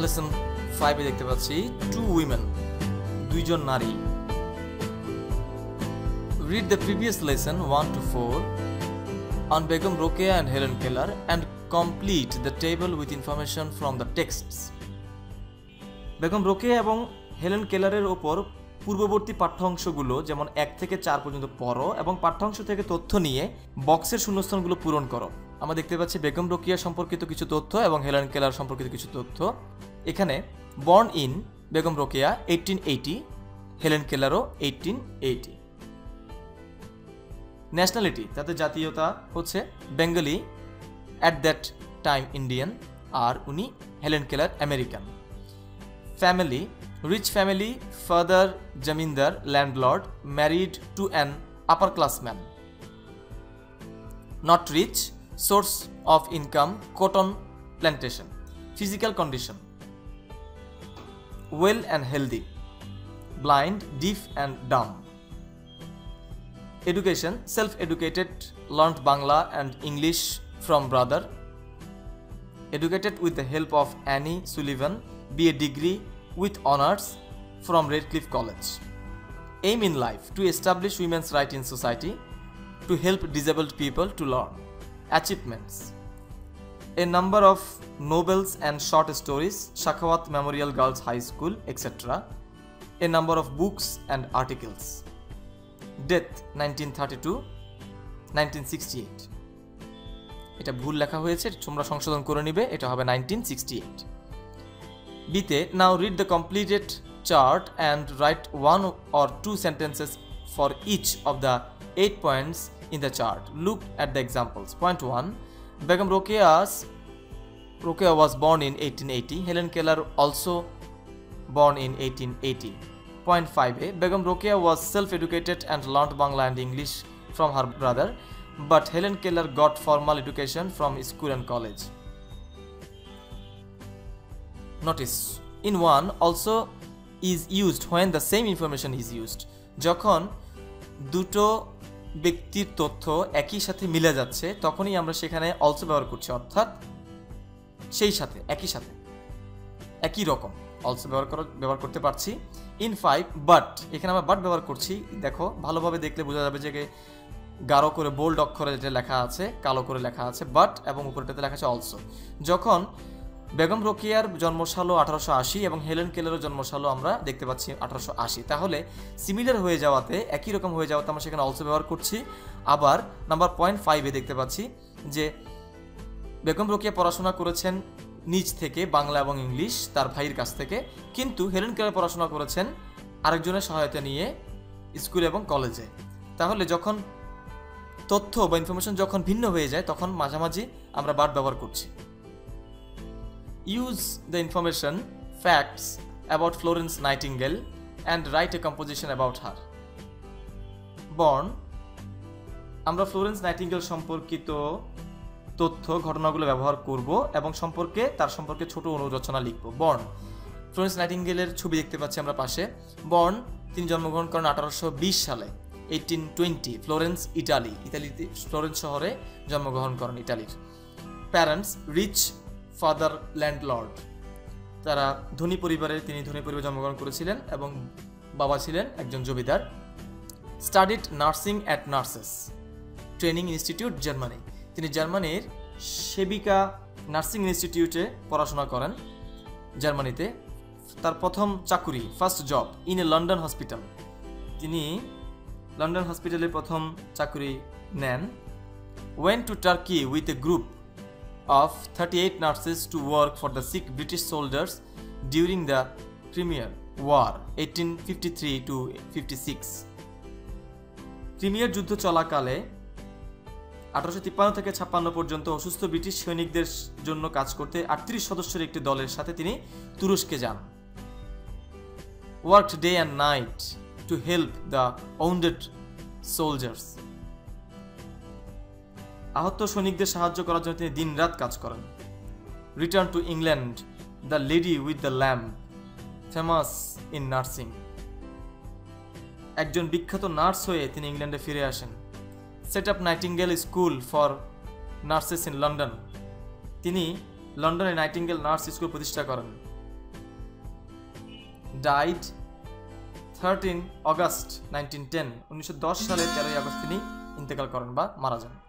Lesson 5 এ দেখতে পাচ্ছি two women, দুইজন নারী। Read the previous lesson 1 to 4 on Begum Rokeya and Helen Keller and complete the table with information from the texts. Begum Rokeya এবং Helen কেলারের ওপর পূর্ববর্তী পাঠ্যাংশগুলো যেমন 1 থেকে 4 পর্যন্ত পড়ো এবং পাঠ্যাংশ থেকে তথ্য নিয়ে বক্সের শূন্যস্থানগুলো পূরণ করো। আমরা দেখতে পাচ্ছি বেগম রোকেয়া সম্পর্কিত কিছু তথ্য এবং হেলেন কেলার সম্পর্কিত কিছু তথ্য। এখানে born in Begum Rokeya 1880, Helen কেলারও 1880। ন্যাশনালিটি, তাদের জাতীয়তা হচ্ছে Bengali, at that time Indian, আর উনি Helen Keller American. Family, rich family, father zamindar, landlord, married to an upper class man. Not rich, source of income cotton plantation. Physical condition well and healthy, blind, deaf and dumb. Education, self-educated, learned Bangla and English from brother. Educated with the help of Annie Sullivan, BA degree with honors from Redcliffe College. Aim in life, to establish women's right in society, to help disabled people to learn. Achievements, a number of novels and short stories, Shakhawat Memorial Girls High School, etc. A number of books and articles. Death 1932, 1968. এটা ভুল লেখা হয়েছে, তোমরা সংশোধন করে নিবে, এটা হবে 1968। বিতে now read the completed chart and right 1 or 2 sentences for each of the 8 points in the chart. Look at the examples. Point 1, Begum Rokeya was born in 1880. Helen Keller also born in 1880. Point 5a, Begum Rokeya was self-educated and learned Bangla and English from her brother, but Helen Keller got formal education from school and college. Notice, in 1 also is used when the same information is used. যখন দুটো ব্যক্তির তথ্য একই সাথে মিলে যাচ্ছে তখনই আমরা সেখানে also ব্যবহার করছি, অর্থাৎ সেই সাথে, একই সাথে, একই রকম also ব্যবহার করতে পারছি। ইন 5 বাট, এখানে আমরা বাট ব্যবহার করছি। দেখো ভালোভাবে দেখলে বোঝা যাবে যে গাঢ় করে বোল্ড অক্ষরে যেটা লেখা আছে, কালো করে লেখা আছে বাট, এবং উপরেটাতে লেখা আছে অলসো। যখন বেগম রোকেয়ার জন্মসালও 1880 এবং হেলেন কেলারের জন্মসালও আমরা দেখতে পাচ্ছি 1880, তাহলে সিমিলার হয়ে যাওয়াতে, একই রকম হয়ে যাওয়াতে আমরা সেখানে অলসো ব্যবহার করছি। আবার নাম্বার পয়েন্ট 5-এ দেখতে পাচ্ছি যে বেগম রোকেয়া পড়াশোনা করেছেন নিজ থেকে বাংলা এবং ইংলিশ তার ভাইয়ের কাছ থেকে, কিন্তু হেলেন কেলার পড়াশোনা করেছেন আরেকজনের সহায়তা নিয়ে স্কুল এবং কলেজে। তাহলে যখন তথ্য বা ইনফরমেশন যখন ভিন্ন হয়ে যায় তখন মাঝামাঝি আমরা বাট ব্যবহার করছি। Use the information facts about Florence nightingale and write a composition about her. Born, আমরা ফ্লোরেন্স নাইটিঙ্গেল সম্পর্কিত তথ্য ঘটনাগুলো ব্যবহার করব এবং তার সম্পর্কে ছোট অনুরচনা লিখব। বর্ন, ফ্লোরেন্স নাইটিঙ্গেলের ছবি দেখতে পাচ্ছি আমরা পাশে। বর্ন, তিনি জন্মগ্রহণ করেন 1820 সালে, 1820, ফ্লোরেন্স, ইতালিতে ফ্লোরেন্স শহরে জন্মগ্রহণ করেন, ইতালির। প্যারেন্টস, রিচ ফাদার ল্যান্ডলর্ড, তারা ধনী পরিবারে জন্মগ্রহণ করেছিলেন এবং বাবা ছিলেন একজন জমিদার। Studied nursing at nurses training institute, Germany, তিনি জার্মানির সেবিকা নার্সিং ইনস্টিটিউটে পড়াশোনা করেন জার্মানিতে। তার প্রথম চাকুরি, first job in a London hospital, তিনি লন্ডন হসপিটালে প্রথম চাকুরি নেন। Went to Turkey with a group of 38 nurses to work for the sick British soldiers during the Crimean war 1853 to 56। ক্রিমিয়ার যুদ্ধ চলাকালে 1853 থেকে 56 পর্যন্ত অসুস্থ ব্রিটিশ সৈনিকদের জন্য কাজ করতে 38 সদস্যের একটি দলের সাথে তিনি তুরস্কে যান। Worked day and night to help the wounded soldiers, আহত সৈনিকদের সাহায্য করার জন্য তিনি দিনরাত কাজ করেন। Return to England, the lady with the lamp, famous in nursing, একজন বিখ্যাত নার্স হয়ে তিনি ইংল্যান্ডে ফিরে আসেন। Set up Nightingale school for nurses in London, তিনি লন্ডনে নাইটিঙ্গেল নার্স স্কুল প্রতিষ্ঠা করেন। ডাইড 13 অগাস্ট 1910 1910 সালে 13 আগস্ট তিনি ইন্তেকাল করেন বা মারা যান।